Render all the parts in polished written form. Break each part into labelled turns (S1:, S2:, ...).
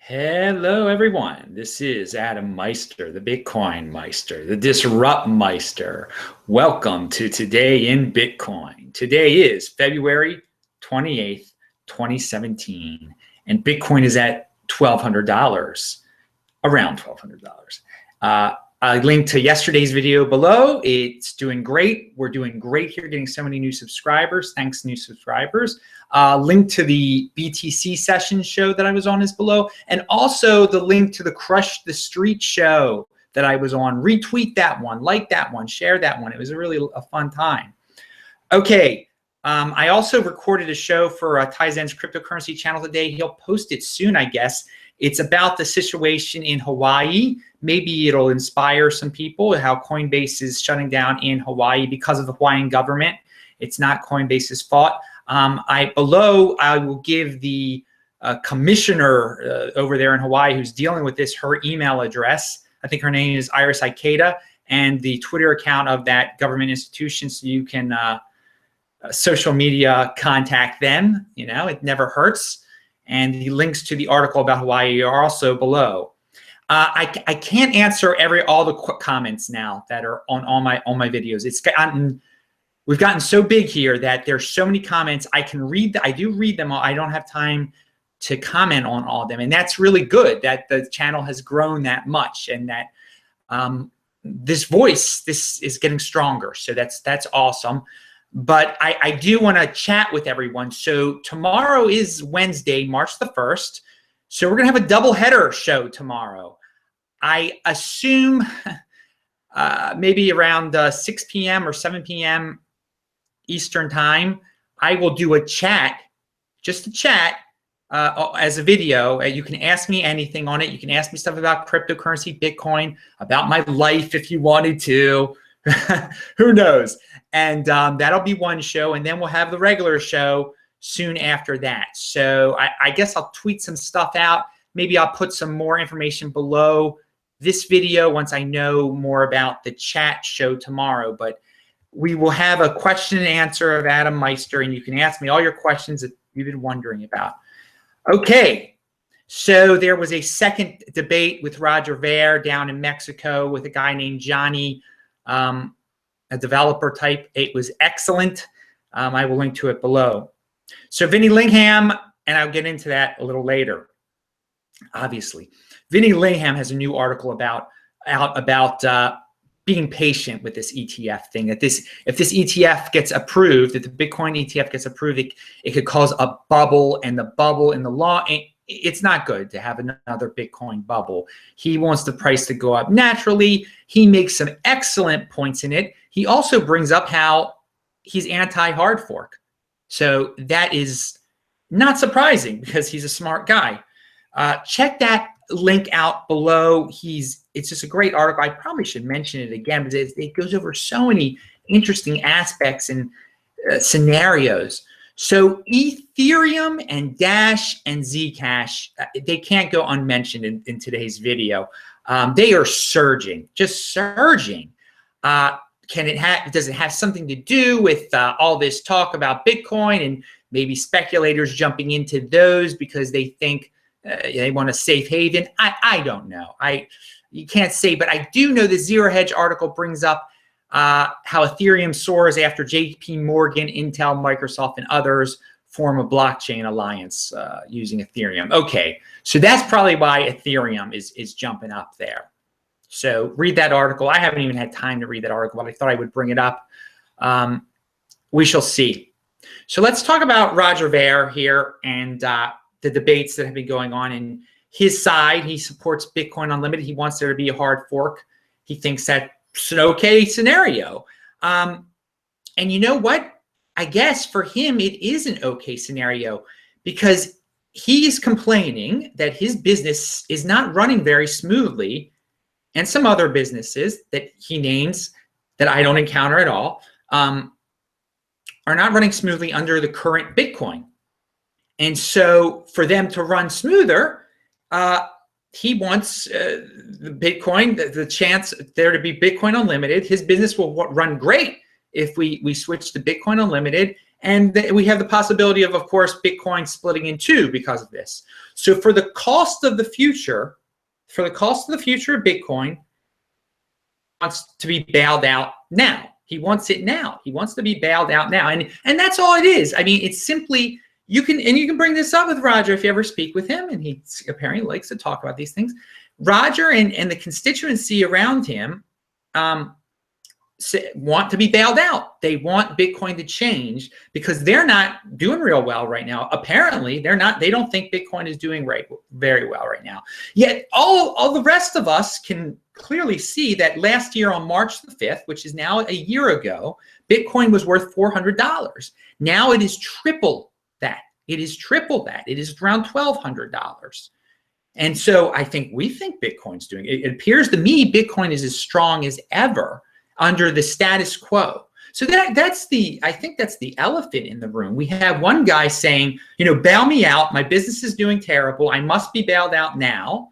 S1: Hello, everyone. This is Adam Meister, the Bitcoin Meister, the Disrupt Meister. Welcome to Today in Bitcoin. Today is February 28th, 2017, and Bitcoin is at $1,200, around $1,200. I linked to yesterday's video below. It's doing great. We're doing great here, getting so many new subscribers. Thanks, new subscribers. Link to the BTC session show that I was on is below. And also the link to the Crush the Street show that I was on. Retweet that one, like that one, share that one. It was really a fun time. Okay. I also recorded a show for Taizen's cryptocurrency channel today. He'll post it soon, I guess. It's about the situation in Hawaii. Maybe it'll inspire some people how Coinbase is shutting down in Hawaii because of the Hawaiian government. It's not Coinbase's fault. Below, I will give the commissioner over there in Hawaii who's dealing with this, her email address. I think her name is Iris Ikeda, and the Twitter account of that government institution, so you can social media contact them. You know, it never hurts. And the links to the article about Hawaii are also below. I can't answer all the comments now that are on all my videos. We've gotten so big here that there's so many comments. I do read them all. I don't have time to comment on all of them, and that's really good that the channel has grown that much, and that this is getting stronger. So that's awesome. But I do want to chat with everyone. So tomorrow is Wednesday, March the 1st. So we're going to have a double header show tomorrow. I assume maybe around 6 p.m. or 7 p.m. Eastern time, I will do a chat, just a chat as a video. You can ask me anything on it. You can ask me stuff about cryptocurrency, Bitcoin, about my life if you wanted to. Who knows? And that'll be one show, and then we'll have the regular show soon after that. So I guess I'll tweet some stuff out. Maybe I'll put some more information below this video once I know more about the chat show tomorrow. But we will have a question and answer of Adam Meister, and you can ask me all your questions that you've been wondering about. Okay, so there was a second debate with Roger Ver down in Mexico with a guy named Johnny, a developer type. It was excellent. I will link to it below. So Vinny Lingham, and I'll get into that a little later, obviously. Vinny Lingham has a new article about being patient with this ETF thing. If this ETF gets approved, if the Bitcoin ETF gets approved, it could cause a bubble, and the bubble in the law, it's not good to have another Bitcoin bubble. He wants the price to go up naturally. He makes some excellent points in it. He also brings up how he's anti-hard fork. So that is not surprising because he's a smart guy. Check that link out below. It's just a great article. I probably should mention it again because it goes over so many interesting aspects and scenarios. So Ethereum and Dash and Zcash, they can't go unmentioned in today's video. They are surging, just surging. Does it have something to do with all this talk about Bitcoin and maybe speculators jumping into those because they think they want a safe haven? I don't know. You can't say, but I do know the Zero Hedge article brings up how Ethereum soars after JP Morgan, Intel, Microsoft, and others form a blockchain alliance using Ethereum. Okay, so that's probably why Ethereum is jumping up there. So read that article. I haven't even had time to read that article, but I thought I would bring it up. We shall see. So let's talk about Roger Ver here and the debates that have been going on. In his side, he supports Bitcoin Unlimited. He wants there to be a hard fork. He thinks that's an okay scenario. And you know what? I guess for him, it is an okay scenario because he's complaining that his business is not running very smoothly, and some other businesses that he names that I don't encounter at all are not running smoothly under the current Bitcoin. And so for them to run smoother, he wants the Bitcoin, the chance there to be Bitcoin Unlimited. His business will run great if we switch to Bitcoin Unlimited, And we have the possibility of course, Bitcoin splitting in two because of this. So for the cost of the future, of Bitcoin, wants to be bailed out now. He wants it now. He wants to be bailed out now. And that's all it is. I mean, it's simply, you can bring this up with Roger if you ever speak with him, and he apparently likes to talk about these things. Roger and the constituency around him want to be bailed out. They want Bitcoin to change because they're not doing real well right now. Apparently, they don't think Bitcoin is doing very well right now. Yet all the rest of us can clearly see that last year on March the 5th, which is now a year ago, Bitcoin was worth $400. Now it is triple that. It is triple that. It is around $1,200. And so we think Bitcoin's doing it. It appears to me Bitcoin is as strong as ever under the status quo. So I think that's the elephant in the room. We have one guy saying, bail me out. My business is doing terrible. I must be bailed out now.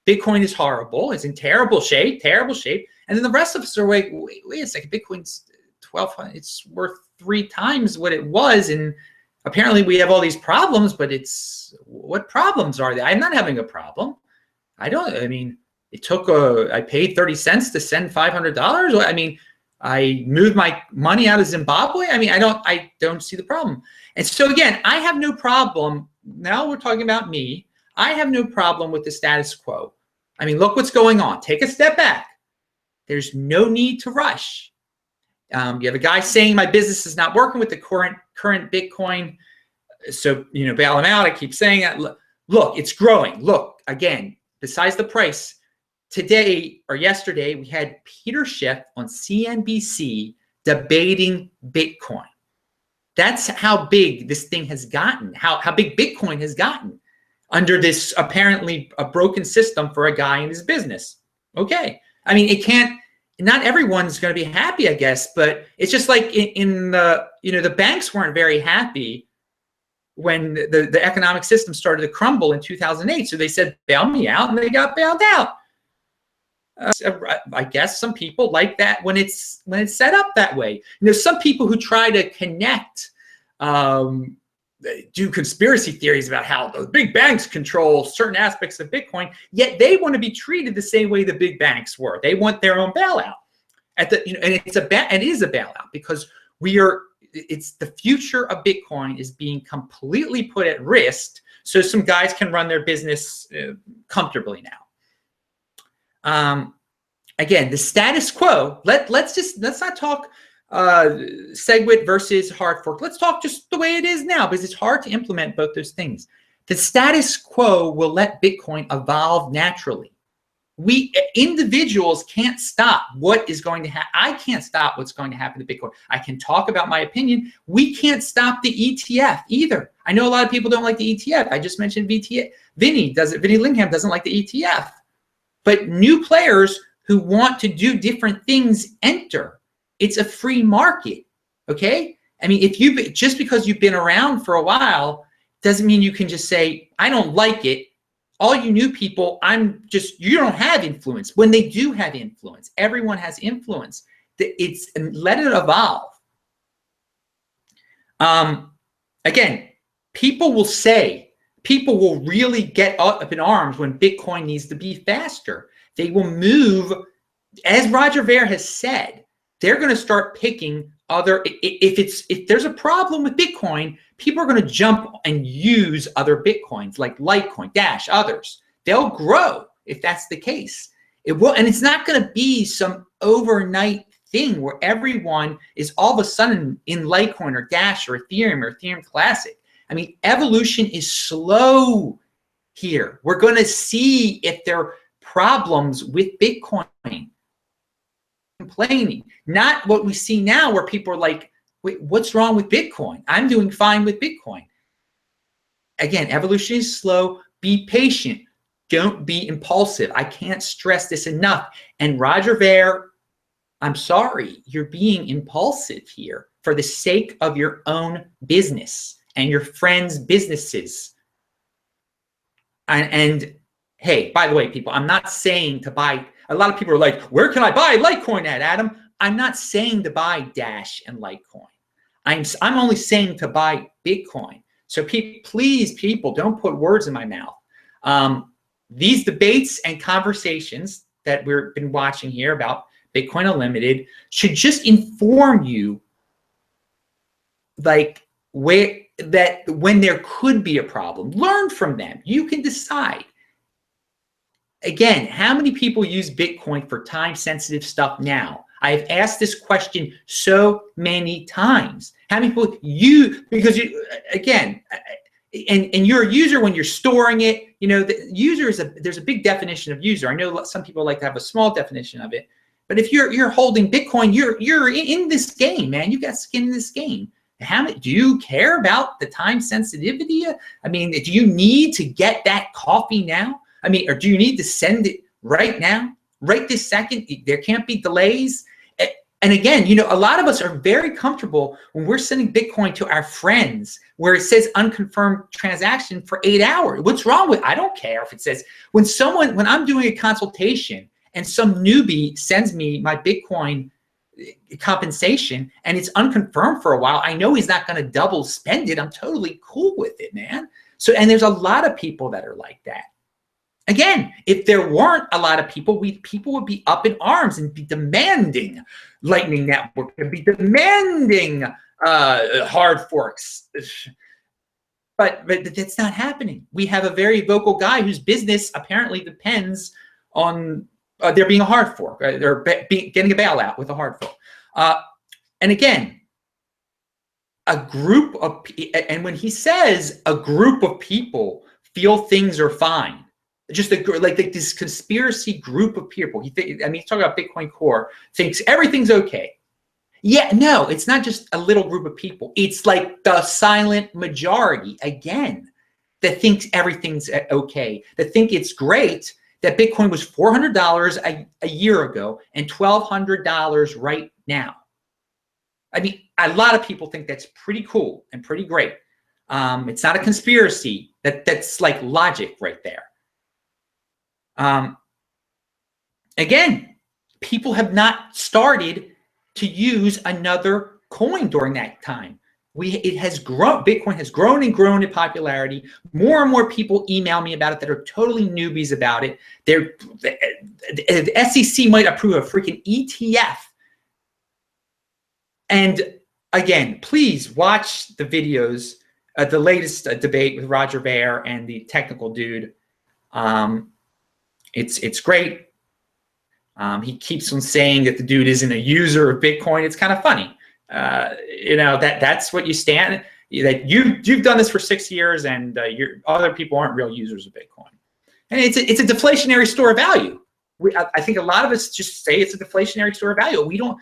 S1: Bitcoin is horrible. It's in terrible shape. And then the rest of us are like, wait a second, Bitcoin's 1,200. It's worth 3 times what it was. And apparently we have all these problems, but what problems are they? I'm not having a problem. It took I paid 30 cents to send $500. I moved my money out of Zimbabwe. I don't see the problem. And so again, I have no problem. Now we're talking about me. I have no problem with the status quo. Look what's going on. Take a step back. There's no need to rush. You have a guy saying my business is not working with the current Bitcoin. So, bail him out. I keep saying that. Look, it's growing. Look, again, besides the price, today or yesterday, we had Peter Schiff on CNBC debating Bitcoin. That's how big this thing has gotten, how big Bitcoin has gotten under this apparently a broken system for a guy in his business. Okay. Not everyone's going to be happy, I guess, but it's just like the banks weren't very happy when the economic system started to crumble in 2008. So they said, bail me out, and they got bailed out. I guess some people like that when it's set up that way. Some people who try to connect, do conspiracy theories about how the big banks control certain aspects of Bitcoin, yet they want to be treated the same way the big banks were. They want their own bailout. And it is a bailout because it's the future of Bitcoin is being completely put at risk, so some guys can run their business comfortably now. Again, the status quo. Let's not talk SegWit versus hard fork. Let's talk just the way it is now, because it's hard to implement both those things. The status quo will let Bitcoin evolve naturally. We individuals can't stop what is going to happen. I can't stop what's going to happen to Bitcoin. I can talk about my opinion. We can't stop the ETF either. I know a lot of people don't like the ETF. I just mentioned VTA. Vinny Lingham doesn't like the ETF. But new players who want to do different things enter. It's a free market, okay? Just because you've been around for a while doesn't mean you can just say, I don't like it. All you new people, you don't have influence. When they do have influence, everyone has influence. Let it evolve. Again, people will really get up in arms when Bitcoin needs to be faster. They will move, as Roger Ver has said, they're going to start picking if there's a problem with Bitcoin, people are going to jump and use other Bitcoins like Litecoin, Dash, others. They'll grow if that's the case. It will, and it's not going to be some overnight thing where everyone is all of a sudden in Litecoin or Dash or Ethereum Classic. Evolution is slow here. We're going to see if there are problems with Bitcoin. Complaining, not what we see now where people are like, wait, what's wrong with Bitcoin? I'm doing fine with Bitcoin. Again, evolution is slow. Be patient. Don't be impulsive. I can't stress this enough. And Roger Ver, I'm sorry, you're being impulsive here for the sake of your own business and your friends' businesses. And hey, by the way, people, I'm not saying to buy. A lot of people are like, where can I buy Litecoin at, Adam? I'm not saying to buy Dash and Litecoin. I'm only saying to buy Bitcoin. So please, people, don't put words in my mouth. These debates and conversations that we've been watching here about Bitcoin Unlimited should just inform you, like, when there could be a problem. Learn from them. You can decide. Again, how many people use Bitcoin for time-sensitive stuff now? I've asked this question so many times. How many people because again, and you're a user when you're storing it. You know, the user there's a big definition of user. I know some people like to have a small definition of it, but if you're holding Bitcoin, you're in this game, man. You got skin in this game. Do you care about the time sensitivity? I mean, do you need to get that coffee now? I mean, or do you need to send it right now, right this second? There can't be delays. And again, you know, a lot of us are very comfortable when we're sending Bitcoin to our friends where it says unconfirmed transaction for 8 hours. What's wrong with, I don't care if it says, when I'm doing a consultation and some newbie sends me my Bitcoin compensation and it's unconfirmed for a while, I know he's not going to double spend it. I'm totally cool with it, man. So, and there's a lot of people that are like that. Again, if there weren't a lot of people, people would be up in arms and be demanding Lightning Network, and be demanding hard forks. But that's not happening. We have a very vocal guy whose business apparently depends on there being a hard fork, or getting a bailout with a hard fork. And again, and when he says a group of people feel things are fine, just like this conspiracy group of people. He's talking about Bitcoin Core, thinks everything's okay. Yeah, no, it's not just a little group of people. It's like the silent majority, again, that thinks everything's okay, that think it's great that Bitcoin was $400 a year ago and $1,200 right now. I mean, a lot of people think that's pretty cool and pretty great. It's not a conspiracy. That's like logic right there. Again, people have not started to use another coin during that time. It has grown. Bitcoin has grown and grown in popularity. More and more people email me about it that are totally newbies about it. The SEC might approve a freaking ETF. And again, please watch the videos, the latest debate with Roger Ver and the technical dude. It's great. He keeps on saying that the dude isn't a user of Bitcoin. It's kind of funny. You know, that's what you stand, that you've done this for 6 years, and other people aren't real users of Bitcoin. And it's a deflationary store of value. I think a lot of us just say it's a deflationary store of value. We don't.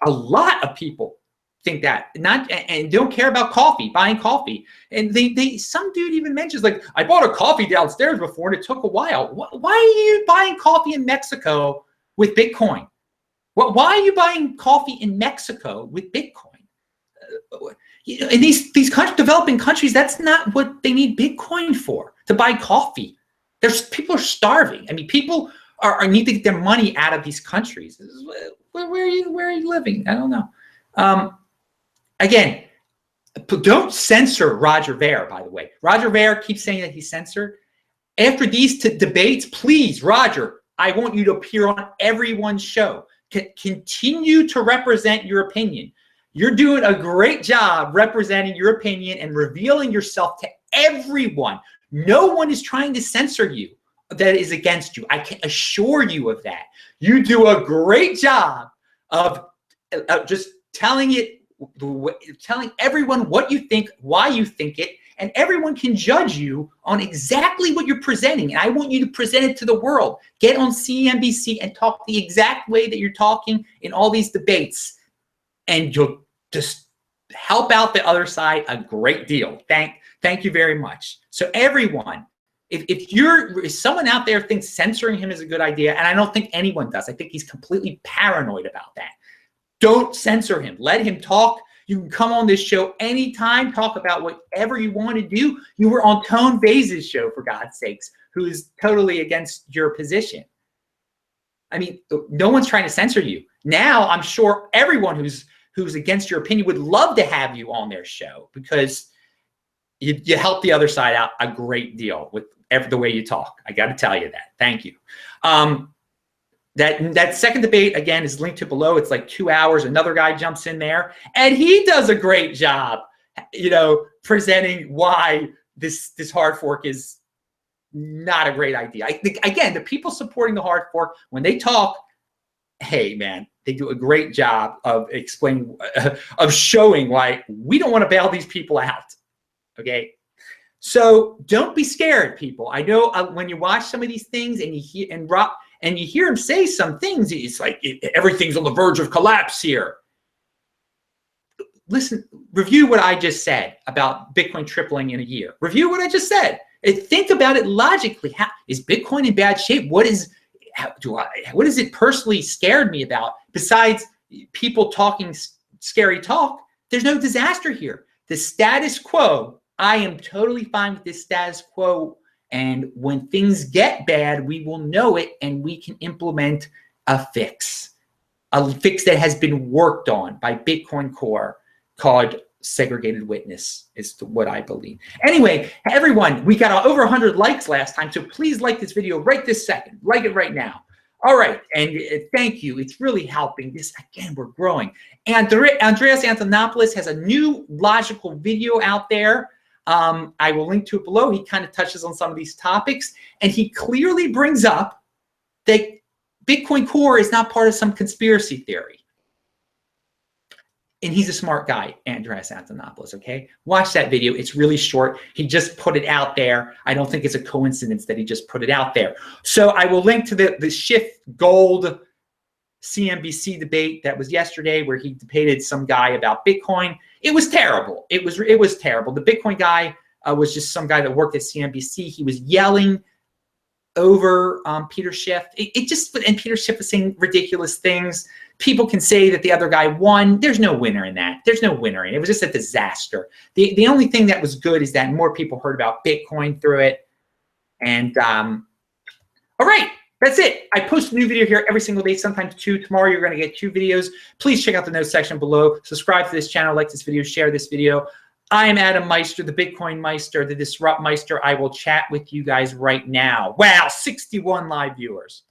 S1: A lot of people think that, and don't care about buying coffee. And some dude even mentions, like, I bought a coffee downstairs before and it took a while. Why are you buying coffee in Mexico with Bitcoin? Why are you buying coffee in Mexico with Bitcoin? In these developing countries, that's not what they need Bitcoin for, to buy coffee. People are starving. I mean, people need to get their money out of these countries. Where are you living? I don't know. Again, don't censor Roger Ver, by the way. Roger Ver keeps saying that he's censored. After these debates, please, Roger, I want you to appear on everyone's show. Continue to represent your opinion. You're doing a great job representing your opinion and revealing yourself to everyone. No one is trying to censor you that is against you. I can assure you of that. You do a great job of just telling everyone what you think, why you think it, and everyone can judge you on exactly what you're presenting. And I want you to present it to the world. Get on CNBC and talk the exact way that you're talking in all these debates, and you'll just help out the other side a great deal. Thank you very much. So everyone, if someone out there thinks censoring him is a good idea, and I don't think anyone does, I think he's completely paranoid about that. Don't censor him. Let him talk. You can come on this show anytime, talk about whatever you want to do. You were on Tone Vays's show, for God's sakes, who is totally against your position. I mean, no one's trying to censor you. Now, I'm sure everyone who's who's against your opinion would love to have you on their show because you help the other side out a great deal with the way you talk. I got to tell you that. Thank you. That second debate, again, is linked to below. It's like 2 hours. Another guy jumps in there, and he does a great job, presenting why this hard fork is not a great idea. I think, again, the people supporting the hard fork, when they talk, hey, man, they do a great job of explaining, of showing why we don't want to bail these people out, okay? So don't be scared, people. I know when you watch some of these things and you hear him say some things, it's like everything's on the verge of collapse here. Listen, review what I just said about Bitcoin tripling in a year. Review what I just said. And think about it logically. How is Bitcoin in bad shape? What is it personally scared me about? Besides people talking scary talk, there's no disaster here. The status quo, I am totally fine with this status quo. And when things get bad, we will know it and we can implement a fix that has been worked on by Bitcoin Core called segregated witness is what I believe. Anyway, everyone, we got over 100 likes last time, so please like this video right this second. Like it right now. All right, and thank you. It's really helping. This, again, we're growing. And Andreas Antonopoulos has a new logical video out there. I will link to it below. He kind of touches on some of these topics, and he clearly brings up that Bitcoin Core is not part of some conspiracy theory. And he's a smart guy, Andreas Antonopoulos, okay? Watch that video. It's really short. He just put it out there. I don't think it's a coincidence that he just put it out there. So I will link to the Shift Gold CNBC debate that was yesterday where he debated some guy about Bitcoin. It was terrible. It was terrible. The Bitcoin guy was just some guy that worked at CNBC. He was yelling over Peter Schiff. And Peter Schiff was saying ridiculous things. People can say that the other guy won. There's no winner in that. There's no winner in it. It was just a disaster. The only thing that was good is that more people heard about Bitcoin through it. And all right, that's it. I post a new video here every single day, sometimes 2. Tomorrow you're going to get 2 videos. Please check out the notes section below. Subscribe to this channel, like this video, share this video. I am Adam Meister, the Bitcoin Meister, the Disrupt Meister. I will chat with you guys right now. Wow, 61 live viewers.